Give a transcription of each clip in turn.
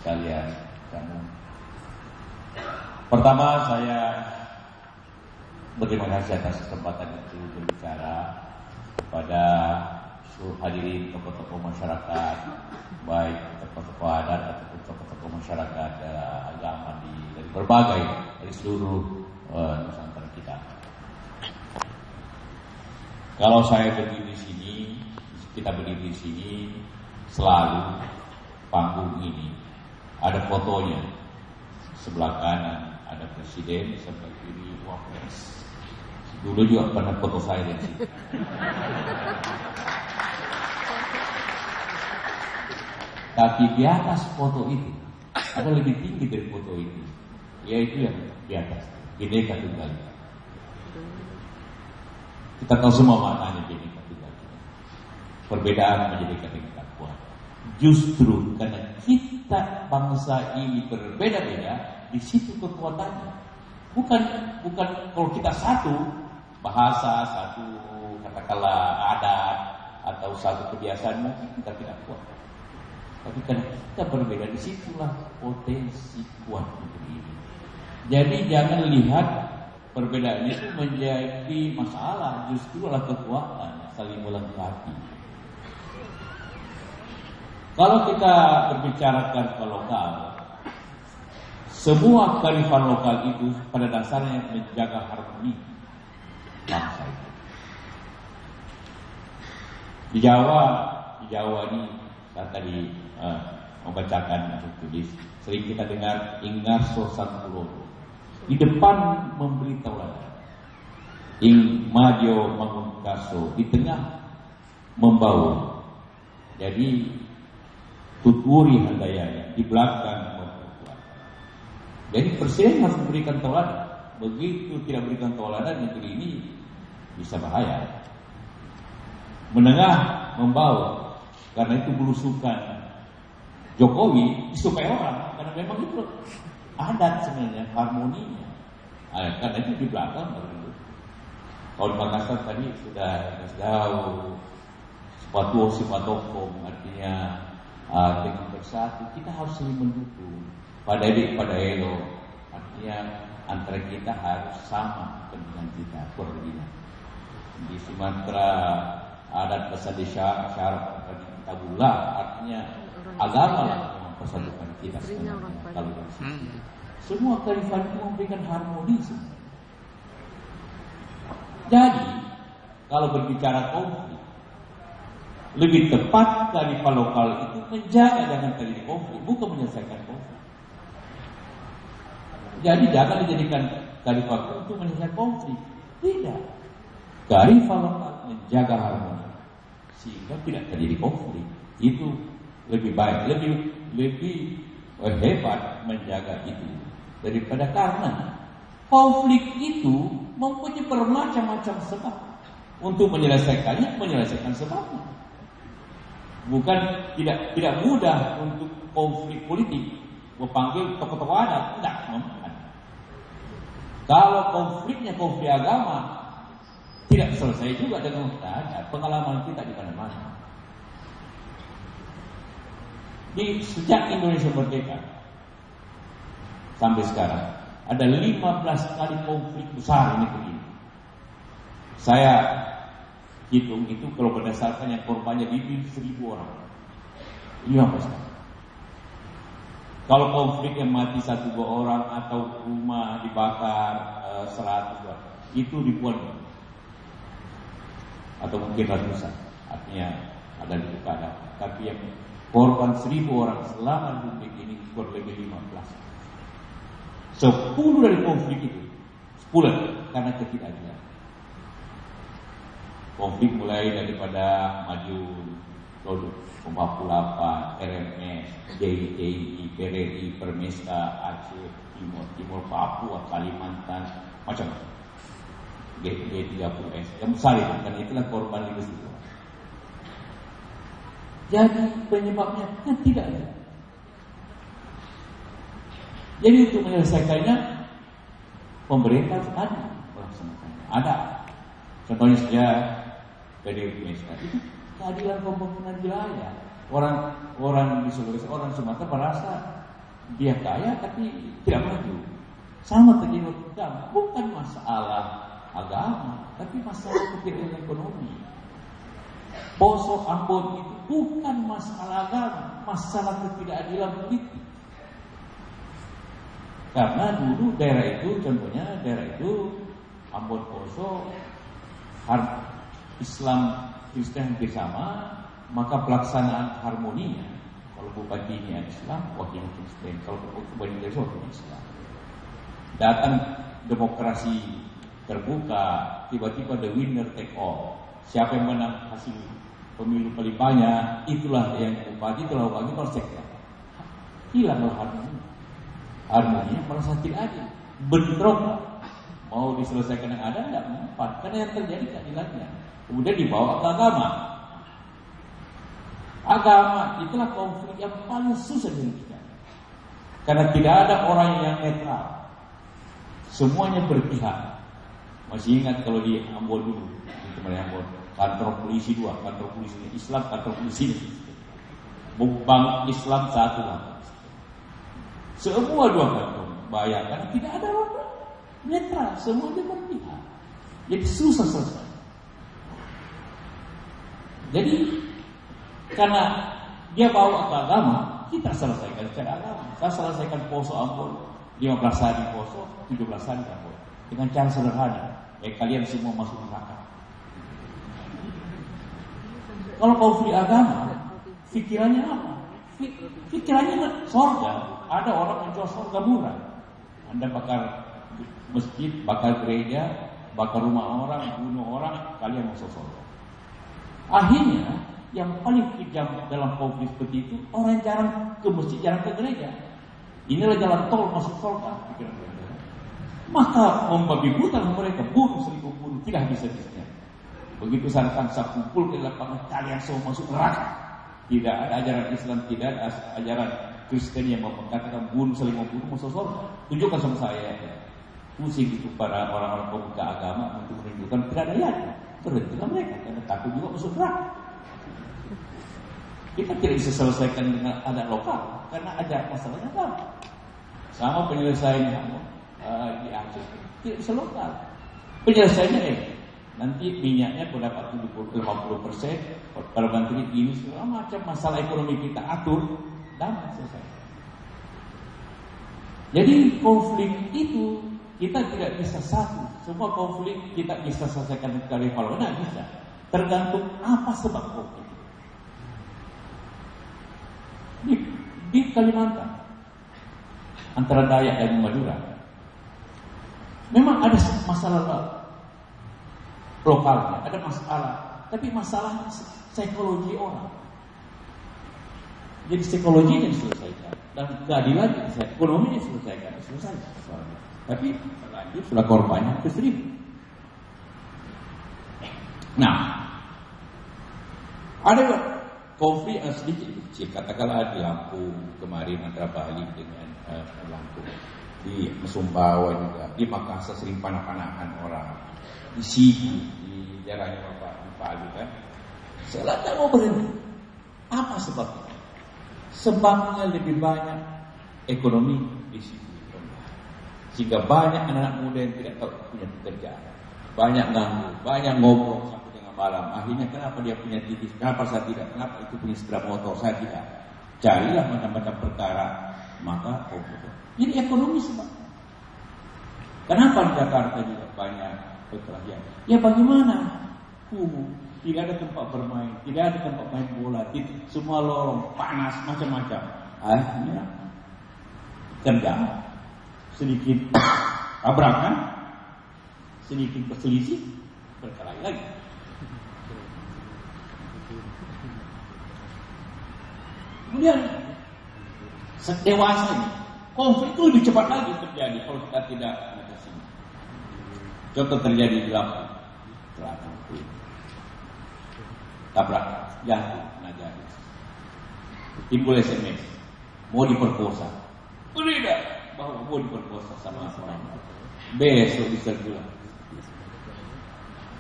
sekalian. Pertama, saya berterima kasih atas kesempatan itu berbicara kepada seluruh hadirin tokoh-tokoh masyarakat, baik tokoh-tokoh adat ataupun tokoh-tokoh masyarakat agama dari berbagai, dari seluruh Nusantara kita. Kalau saya berdiri di sini, kita berdiri di sini, selalu panggung ini ada fotonya. Sebelah kanan ada presiden, sebelah kiri wapres. Dulu juga pernah foto saya di sini. Tapi di atas foto itu ada lebih tinggi dari foto itu, yaitu yang di atas, Bhinneka Tunggal Ika. Kita tahu semua maknanya Bhinneka Tunggal Ika. Perbedaan menjadikan kita kuat. Justru karena kita bangsa ini berbeda-beda, di situ kekuatannya. Bukan kalau kita satu bahasa, satu katakanlah adat atau satu kebiasaan, mungkin kita tidak kuat. Tapi karena kita berbeda, di situlah potensi kuat negeri ini. Jadi jangan lihat perbedaan itu menjadi masalah, justru adalah kekuatan, saling melengkapi. Kalau kita berbicara kearifan lokal, semua kearifan lokal itu pada dasarnya menjaga harmoni bangsa itu. Di Jawa ini saya tadi membacakan atau tulis, sering kita dengar Ingarso Santulodo. Di depan memberi tauladan, ing majo mangunkaso, di tengah membawa. Jadi tuturi handayanya, di belakang memperkuat. Jadi presiden harus memberikan tauladan. Begitu tidak berikan tauladan, negeri ini bisa bahaya. Menengah membawa, karena itu belusukan Jokowi disukai orang, karena memang itu adat sebenarnya, harmoninya. Karena itu di belakang baru. Kalau di Makassar tadi sudah jauh sepatu artinya dengan bersatu kita harus saling mendukung. Pada elo, artinya antara kita harus sama dengan kita perbedaan. Di Sumatera adat besar di syarat tabula, artinya agama lah yang mempersatukan kita sebenarnya. Kalau semua kearifan itu memberikan harmoni sebenarnya. Jadi kalau berbicara konflik, lebih tepat kearifan lokal itu menjaga jangan terjadi konflik, bukan menyelesaikan konflik. Jadi jangan dijadikan kearifan untuk menyelesaikan konflik. Tidak. Kearifan lokal menjaga harmoni sehingga tidak terjadi konflik. Itu lebih baik, lebih hebat menjaga itu daripada, karena konflik itu mempunyai bermacam-macam sebab. Untuk menyelesaikan sebabnya. Bukan tidak mudah untuk konflik politik memanggil tokoh-tokoh adat, tidak mempan. Kalau konflik agama tidak selesai juga dengan adat. Pengalaman kita di mana-mana. Sejak Indonesia merdeka sampai sekarang ada 15 kali konflik besar negeri ini. Saya hitung itu kalau berdasarkan yang korbannya lebih 1.000 orang. 15 kali. Kalau konflik yang mati 1-2 orang atau rumah dibakar 100 orang, itu ribuan atau mungkin ratusan. Artinya ada di ada. Tapi yang korban 1.000 orang selama konflik ini kurang lebih 15. 10 dari konflik itu 10 karena ketidakadilan. Konflik mulai daripada Madiun, Loduk, Papua, RMS, JITI, PRRI, Permesta, Aceh, Timur Papua, Kalimantan, macam-macam. G30S, yang besar itu, karena itulah korban itu semua. Jadi penyebabnya kan tidak ada. Jadi untuk menyelesaikannya pemerintah ada melaksanakannya. Ada. Contohnya saja PDUPS itu keadilan pembangunan wilayah. Orang di Sulawesi, orang Sumatera merasa dia kaya tapi tidak maju. Sama terjadi agama, bukan masalah agama, tapi masalah kepentingan ekonomi. Poso Ambon itu bukan masalah agama, masalah ketidakadilan politik. Karena dulu daerah itu, contohnya daerah itu Ambon Poso, Islam Kristen hampir sama, maka pelaksanaan harmoninya, kalau bupatinya Islam, wakilnya Kristen, kalau bupatinya wakilnya Islam. Datang demokrasi terbuka, tiba-tiba the winner take all. Siapa yang menang hasil pemilu paling banyak, itulah yang bupati, itulah wakil sekda. Hilanglah harmoni. Harmoninya merasa tidak adil, bentrok. Mau diselesaikan yang ada tidak mempan, karena yang terjadi keadilannya. Kemudian dibawa ke agama. Agama itulah konflik yang paling susah dihentikan, karena tidak ada orang yang netral. Semuanya berpihak. Masih ingat kalau di Ambon dulu, di Kementerian Ambon, kantor polisi 2, kantor polisi Islam, kantor polisi Bank Islam 1. Semua 2 kantor. Bayangkan tidak ada orang netral, semuanya berpihak. Jadi susah selesai. Jadi karena dia bawa ke agama, kita selesaikan secara agama. Kita selesaikan Poso Ambon 15 hari Poso, 17 hari Ambon dengan cara sederhana. Kalian semua masuk neraka. Kalau konflik agama, pikirannya apa? Pikirannya surga. Ada orang menjual surga murah. Anda bakar masjid, bakar gereja, bakar rumah orang, bunuh orang, kalian masuk surga. Akhirnya yang paling kejam dalam konflik seperti itu, orang jarang ke masjid, jarang ke gereja. Inilah jalan tol masuk surga. Maka membabi buta mereka, bunuh seribu bunuh, tidak bisa-bisa. Begitu saya kumpul ke lapangan, kalian semua masuk neraka. Tidak ada ajaran Islam, tidak ada ajaran Kristen yang mengatakan bunuh seribu bunuh masuk surga. Tunjukkan sama saya. Pusing itu para orang-orang pemuka agama untuk menunjukkan tidak ada yakin. Berhentilah mereka, karena takut juga masuk neraka. Kita tidak bisa selesaikan dengan adat lokal, karena ada masalahnya apa? Sama penyelesaian di Aceh tidak bisa lokal. Penyelesaiannya nanti minyaknya berdapat 50%, para menteri ini segala macam masalah ekonomi kita atur dan selesai. Jadi konflik itu kita tidak bisa satu. Semua konflik kita bisa selesaikan dari kalau tidak bisa. Tergantung apa sebab konflik. Di Kalimantan antara Dayak dan Madura memang ada masalah lokalnya, ada masalah, tapi masalah psikologi orang. Jadi psikologinya diselesaikan dan keadilannya diselesaikan, ekonominya diselesaikan, selesai. Tapi lanjut sudah korbannya ke 1000. Nah, ada konflik sedikit kecil, katakanlah di Lampung kemarin antara Bali dengan Lampung, di Sumbawa juga, di Makassar sering panah-panahan orang, di Sibu, di daerahnya Bapak Bali kan, saya tak mau berhenti. Apa sebabnya? Sebabnya lebih banyak ekonomi di Sibu, sehingga banyak anak-anak muda yang tidak tahu punya pekerjaan, banyak nganggur, banyak ngobrol sampai tengah malam. Akhirnya kenapa dia punya TV? Kenapa saya tidak? Kenapa itu punya sepeda motor? Saya tidak. Carilah macam-macam perkara, maka jadi ekonomi sebab. Kenapa di Jakarta juga banyak perkelahian? Ya bagaimana? Tidak ada tempat bermain, tidak ada tempat main bola, semua lorong, panas, macam-macam. Akhirnya tendang, sedikit tabrakan, sedikit berselisih, berkelahi lagi. Kemudian dewasa ini, konflik itu lebih cepat lagi terjadi kalau kita tidak mengatasi. Contoh terjadi di Lampung, tabrak jatuh Najari, timbul SMS, mau diperkosa, tidak bahwa mau diperkosa sama orang, besok diserbulah.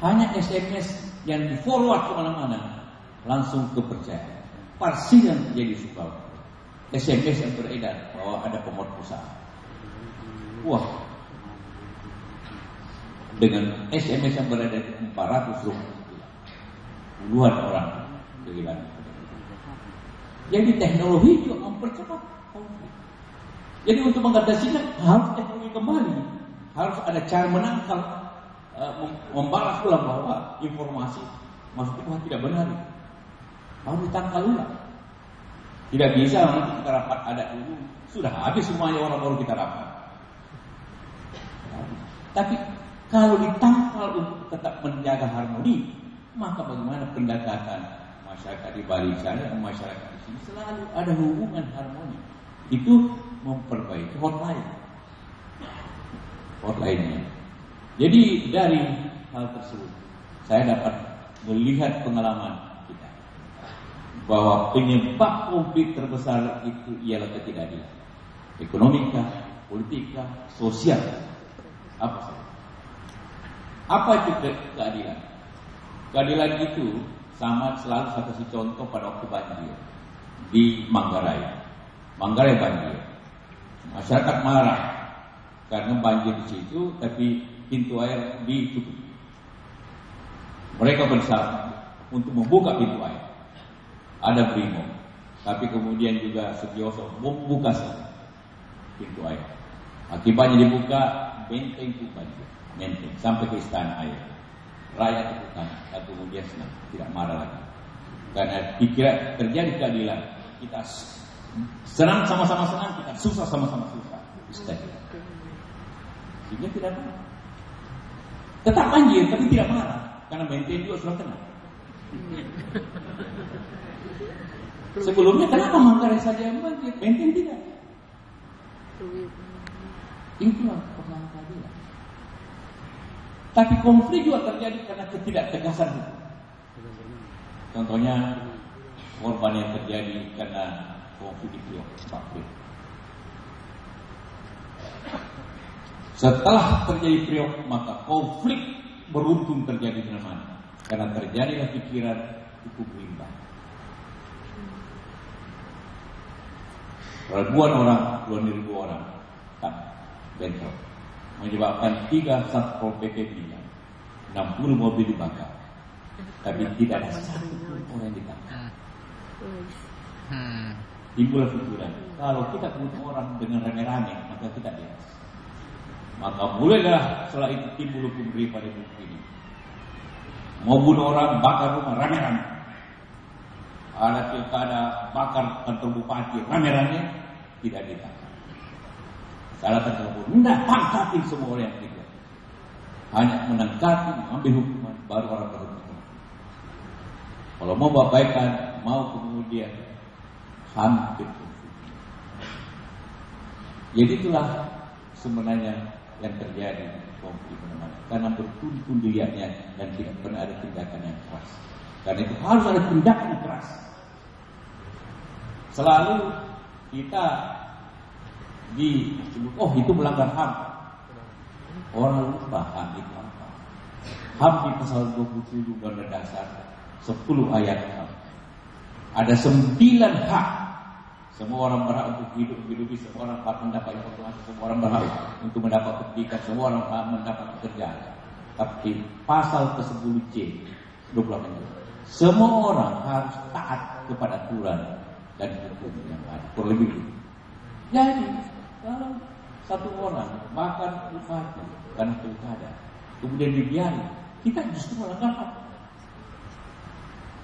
Hanya SMS yang di forward kemana-mana, langsung kepercayaan. Parsial jadi suka. SMS yang beredar bahwa ada pemerkosaan. Wah, dengan SMS yang beredar 400 puluhan orang kehilangan. Jadi teknologi juga mempercepat konflik. Jadi untuk mengatasinya harus teknologi kembali, harus ada cara menangkal, membalas ulang bahwa informasi maksud Tuhan tidak benar, harus ditangkal ulang. Tidak bisa nanti kita rapat ada dulu, sudah habis semuanya orang baru kita rapat. Tapi kalau ditangkal untuk tetap menjaga harmoni, maka bagaimana pendekatan masyarakat di Bali sana dan masyarakat di sini selalu ada hubungan harmoni. Itu memperbaiki hotline-nya. Jadi dari hal tersebut saya dapat melihat pengalaman kita bahwa penyebab konflik terbesar itu ialah ketidakadilan, ekonomika, politika, sosial. Apa itu keadilan? Keadilan itu sama selalu saya kasih contoh pada waktu banjir di Manggarai. Manggarai banjir, masyarakat marah karena banjir di situ, tapi pintu air ditutup. Mereka berusaha untuk membuka pintu air. Ada brimob, tapi kemudian juga Sutioso membuka pintu air. Akibatnya dibuka, benteng itu banjir, benteng sampai ke istana air. Rakyat itu kan, kemudian senang, tidak marah lagi. Karena dikira terjadi keadilan, kita senang sama-sama senang, kita susah sama-sama susah. Sehingga tidak marah. Tetap banjir, tapi tidak marah, karena benteng juga sudah kena. Sebelumnya kenapa Manggarai saja yang banjir, benteng tidak? Itulah persoalan keadilan. Tapi konflik juga terjadi karena ketidaktegasan itu. Contohnya korban yang terjadi karena konflik di Priok. Setelah terjadi Priok, maka konflik beruntun terjadi di mana-mana. Karena terjadilah pikiran hukum rimba. Ribuan orang, puluhan ribu orang tak bentrok, menyebabkan 3 Satpol PP bilang 60 mobil dibakar, tapi tidak ada satu orang yang ditangkap. Timbul pikiran, kalau kita bunuh orang dengan rame-rame, maka kita bebas. Maka mulailah setelah itu timbul hukum pada negeri ini. Mau bunuh orang, bakar rumah rame-rame. Ada pilkada, bakar kantor bupati rame-rame, tidak ditangkap. Salah tersebut, tidak tangkapin semua orang yang tidak. Hanya menangkapi, mengambil hukuman, baru orang berhukum. Kalau mau babaikan, mau kemudian hampir. Jadi itulah sebenarnya yang terjadi konflik mana-mana. Karena bertuntun dilihatnya dan tidak pernah ada tindakan yang keras. Karena itu harus ada tindakan yang keras. Selalu kita disebut, oh itu melanggar HAM. Orang lupa HAM itu apa. HAM di pasal 27 Undang-Undang Dasar 10 ayat HAM. Ada 9 hak. Semua orang berhak untuk hidup, semua orang berhak mendapat informasi, semua orang berhak untuk mendapat pendidikan, semua orang berhak mendapat pekerjaan. Tapi pasal ke-10C 28 semua orang harus taat kepada aturan dan hukum yang ada. Kurang lebih. Jadi kalau satu orang bakar bupati karena pilkada, kemudian dibiarkan, kita justru melanggar HAM.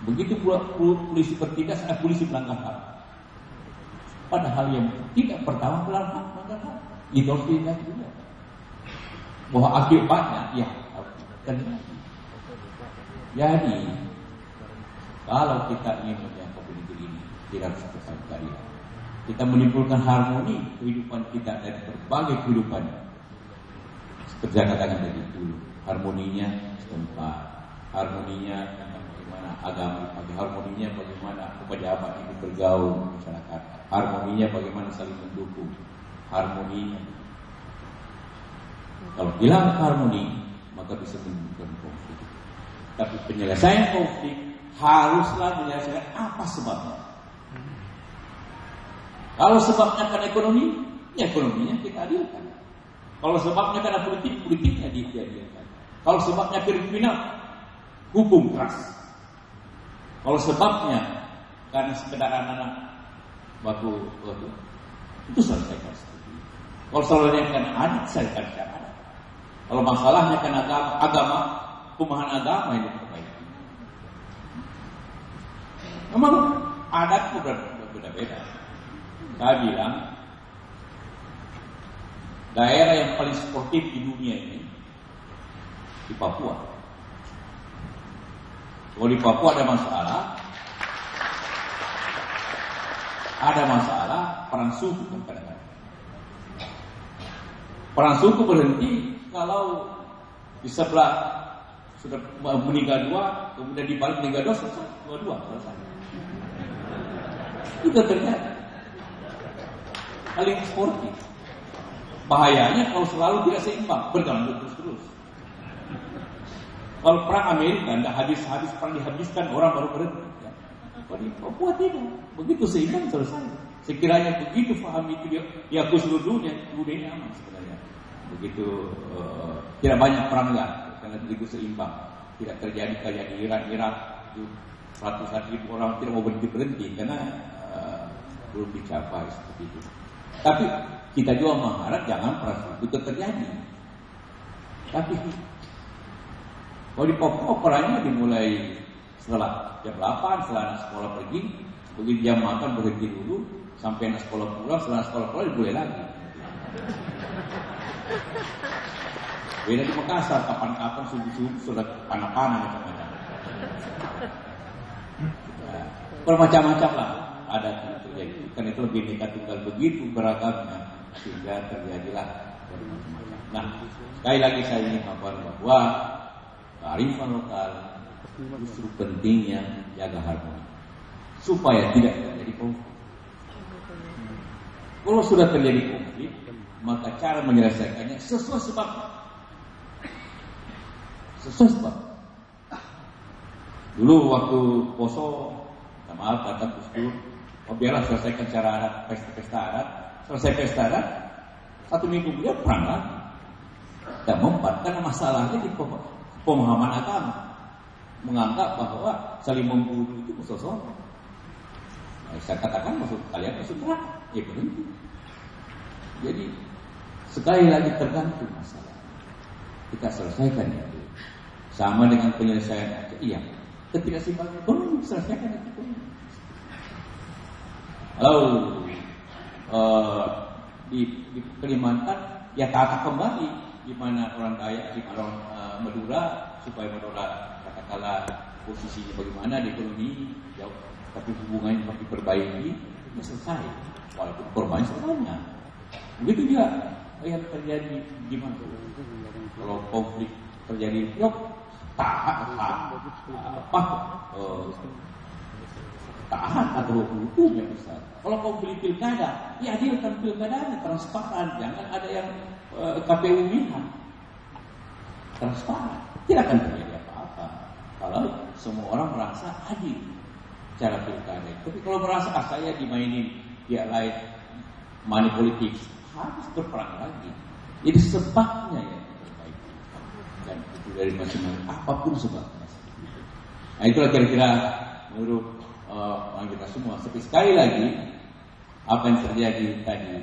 Begitu pula polisi bertindak, polisi melanggar HAM. Padahal yang tidak pertama melanggar HAM, itu harus diingat juga. Bahwa akibatnya ya terjadi. Jadi kalau kita ingin menjaga negeri ini, tidak harus bersaudara. Kita menimbulkan harmoni kehidupan kita dari berbagai kehidupan. Seperti yang katakan tadi dulu, harmoninya setempat, harmoninya bagaimana agama, harmoninya bagaimana pejabat itu bergaul masyarakat, harmoninya bagaimana saling mendukung, harmoninya. Kalau hilang harmoni, maka bisa menimbulkan konflik. Tapi penyelesaian konflik haruslah menyelesaikan apa sebabnya. Kalau sebabnya karena ekonomi, ya ekonominya kita adilkan. Kalau sebabnya karena politik, politiknya diadilkan. Kalau sebabnya kriminal, hukum keras. Kalau sebabnya karena sekedar anak-anak baku itu selesaikan seperti itu. Kalau salahnya karena adat, selesaikan secara adat. Kalau masalahnya karena agama, pemahaman agama yang diperbaiki. Memang adat berbeda-beda. Saya bilang daerah yang paling sportif di dunia ini di Papua. Kalau di Papua ada masalah perang suku kadang-kadang. Perang suku berhenti kalau di sebelah sudah meninggal dua, kemudian dibalik meninggal dua, selesai. Selesai. Itu terjadi. Paling sportif. Bahayanya kalau selalu tidak seimbang, bergantung terus. Kalau perang Amerika, tidak habis-habis perang dihabiskan, orang baru berhenti. Kalau di Papua tidak, begitu seimbang selesai. Sekiranya begitu paham itu dia seluruh dunia ini aman sebenarnya. Begitu tidak banyak perang lah, karena begitu seimbang. Tidak terjadi kayak di Irak ratusan ribu orang tidak mau berhenti karena belum dicapai seperti itu. Tapi kita juga mengharap jangan perang itu terjadi. Tapi kalau di Papua perangnya dimulai setelah jam 8, setelah anak sekolah pergi, begitu jam makan berhenti dulu, sampai anak sekolah pulang, setelah anak sekolah pulang dimulai lagi. Beda di Makassar, kapan-kapan subuh-subuh sudah panah-panah macam-macam. Bermacam-macam lah ada yang terjadi. Karena itu lebih nekat tunggal begitu beragamnya sehingga terjadilah bermacam-macam. Nah, sekali lagi saya ingin mengatakan bahwa kearifan lokal justru pentingnya jaga harmoni supaya tidak terjadi konflik. Kalau sudah terjadi konflik, maka cara menyelesaikannya sesuai sebab. Dulu waktu poso, maaf kata Gus Dur, biarlah selesaikan cara adat, pesta adat. Selesai pesta adat, 1 minggu kemudian perang lagi. Dan karena masalahnya di pemahaman agama, menganggap bahwa saling membunuh itu musuh. Saya katakan maksud kalian maksud neraka, ya berhenti. Jadi sekali lagi tergantung masalah. Kita selesaikan itu. Sama dengan penyelesaian aja, iya. Ketidakseimbangan ekonomi selesaikan itu. Lalu di Kalimantan ya tata kembali di mana orang Dayak, di mana orang Madura supaya Madura katakanlah posisinya bagaimana di ekonomi jauh, tapi hubungannya masih diperbaiki, ya selesai. Walaupun korban sebenarnya. Begitu juga yang terjadi di mana? Kalau konflik terjadi, tahan atau hukum yang besar. Kalau konflik pilkada, ya adilkan pilkadanya transparan, jangan ada yang KPU lihat. Transparan, tidak akan terjadi apa-apa. Kalau semua orang merasa adil cara pilkada. Tapi kalau merasa saya dimainin pihak lain, money politics, harus berperang lagi. Jadi sebabnya yang diperbaiki. Dan itu dari masing-masing, apapun sebabnya. Nah itulah kira-kira menurut kita semua. Tapi sekali lagi, apa yang terjadi tadi,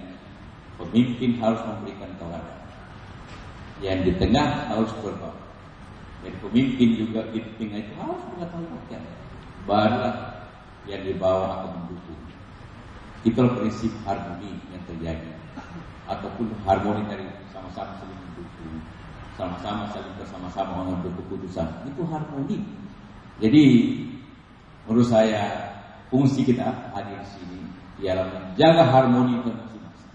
pemimpin harus memberikan tawaran. Yang di tengah harus berbaur. Dan pemimpin juga di tengah itu harus mengetahui barulah yang di bawah akan mendukung. Itulah prinsip harmoni yang terjadi. Ataupun harmoni dari sama-sama saling mendukung, sama-sama saling bersama-sama mengambil keputusan. Itu harmoni. Jadi menurut saya fungsi kita hadir di sini ialah menjaga harmoni itu masing-masing.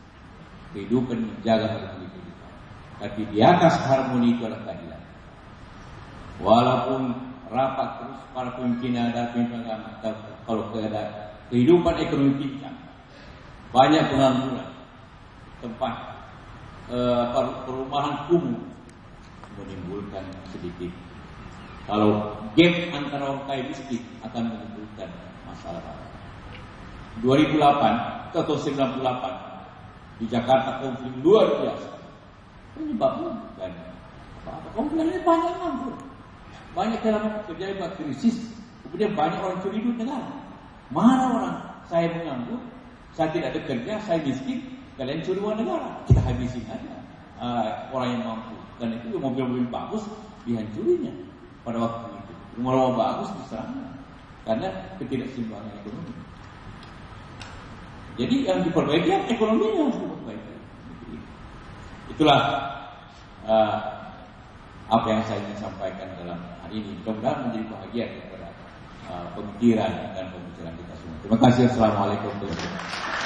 Kehidupan menjaga harmoni kehidupan. Tapi di atas harmoni itu adalah keadilan. Walaupun rapat terus para pemimpin ada agama, kalau kehidupan ekonomi pincang, banyak pengangguran, tempat perumahan kumuh menimbulkan sedikit. Kalau gap antara orang kaya miskin akan menimbulkan masalah. 2008 atau 98 di Jakarta konflik luar biasa. Penyebabnya banyak. Konfliknya banyak nganggur. Banyak dalam terjadi krisis. Kemudian banyak orang curi duit negara. Mana orang saya menganggur, saya tidak bekerja, saya miskin, kalian curi uang negara, kita habisin aja orang yang mampu. Dan itu mobil-mobil bagus dihancurinya pada waktu itu. Rumah-rumah bagus diserangnya karena ketidakseimbangan ekonomi. Jadi yang diperbaiki ekonominya harus diperbaiki. Itulah apa yang saya ingin sampaikan dalam hari ini. Mudah-mudahan menjadi bahagia kepada pemikiran dan pembicaraan kita semua. Terima kasih. Assalamualaikum warahmatullahi wabarakatuh.